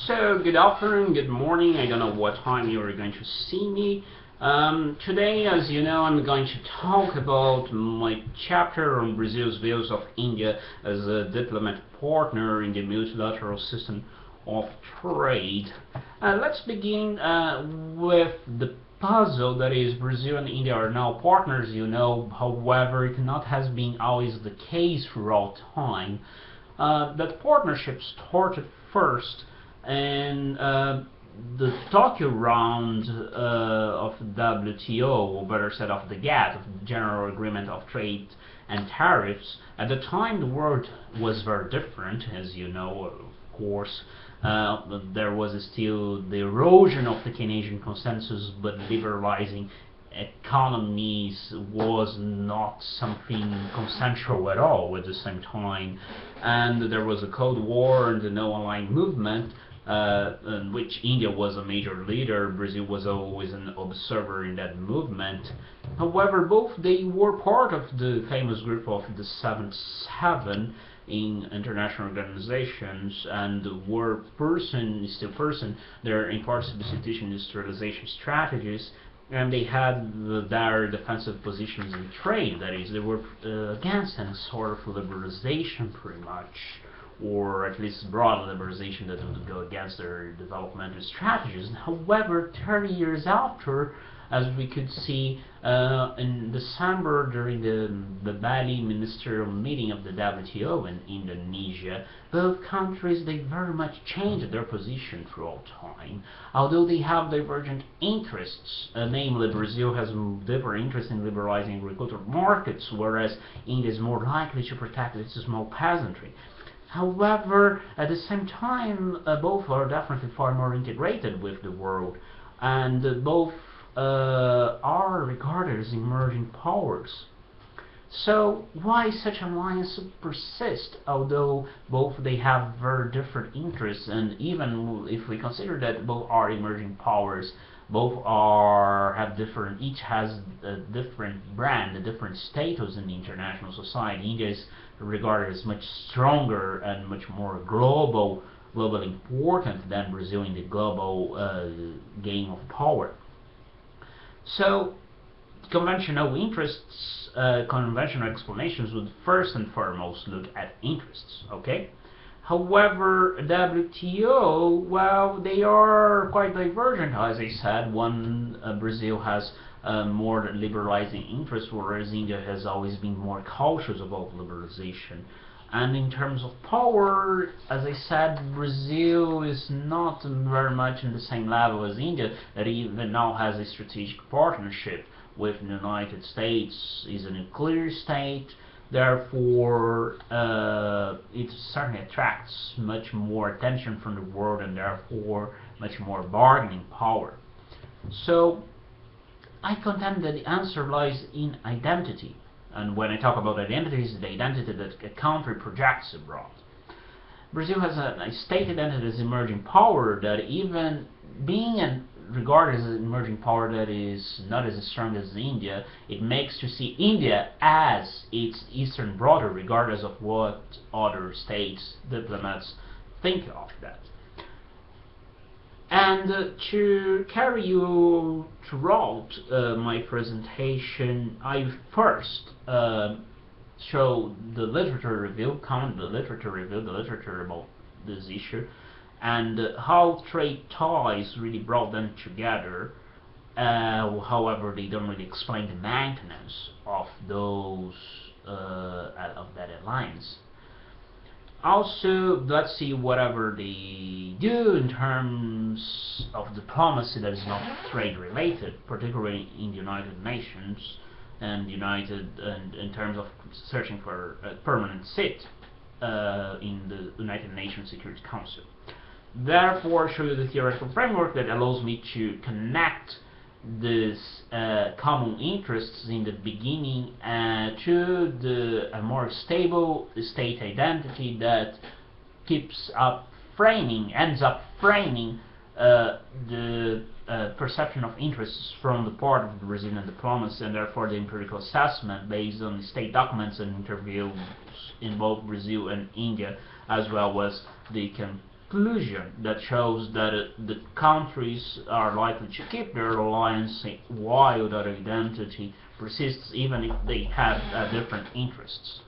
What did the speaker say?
So, good afternoon, good morning. I don't know what time you are going to see me. Today, as you know, I'm going to talk about my chapter on Brazil's views of India as a diplomatic partner in the multilateral system of trade. Let's begin with the puzzle that is Brazil and India are now partners, you know. However, it not has been always the case throughout time. That partnership started first and the Tokyo round of WTO, or better said of the GATT, of the General Agreement of Trade and Tariffs. At the time the world was very different, as you know, of course. There was still the erosion of the Keynesian consensus, but liberalizing economies was not something consensual at all at the same time, and there was a Cold War and the no-aligned movement, in which India was a major leader. Brazil was always an observer in that movement. However, both they were part of the famous group of the 7 in international organizations, and were still person their import substitution industrialization strategies, and they had their defensive positions in trade. That is, they were against any sort of liberalization, pretty much, or at least broad liberalization that would go against their developmental strategies. However, 30 years after, as we could see in December during the Bali ministerial meeting of the WTO in Indonesia, both countries, they very much changed their position throughout time. Although they have divergent interests, namely Brazil has different interest in liberalizing agricultural markets, whereas India is more likely to protect its small peasantry. However, at the same time, both are definitely far more integrated with the world, and both are regarded as emerging powers. So why such alliance persist, although both they have very different interests, and even if we consider that both are emerging powers, both have different, each has a different brand, a different status in the international society. India is regarded as much stronger and much more globally important than Brazil in the global game of power. So, conventional interests, conventional explanations would first and foremost look at interests, okay? However, WTO, well, they are quite divergent, as I said. Brazil has more liberalizing interests, whereas India has always been more cautious about liberalization. And in terms of power, as I said, Brazil is not very much in the same level as India, that even now has a strategic partnership with the United States, is a nuclear state. Therefore, it certainly attracts much more attention from the world, and therefore much more bargaining power. So, I contend that the answer lies in identity. And when I talk about identity, it's the identity that a country projects abroad. Brazil has a state identity as emerging power that, even being regarded as an emerging power that is not as strong as India, it makes to see India as its eastern brother, regardless of what other states, diplomats think of that. And to carry you throughout my presentation, I first show the literature review, comment the literature about this issue, and how trade ties really brought them together. However, they don't really explain the maintenance of those of that alliance. Also, let's see whatever they do in terms of diplomacy that is not trade related, particularly in the United Nations and in terms of searching for a permanent seat in the United Nations Security Council. Therefore, show you the theoretical framework that allows me to connect these common interests in the beginning to a more stable state identity that ends up framing the perception of interests from the part of the Brazilian diplomacy, and therefore the empirical assessment based on state documents and interviews in both Brazil and India, as well as the conclusion that shows that the countries are likely to keep their alliance while that identity persists even if they have different interests.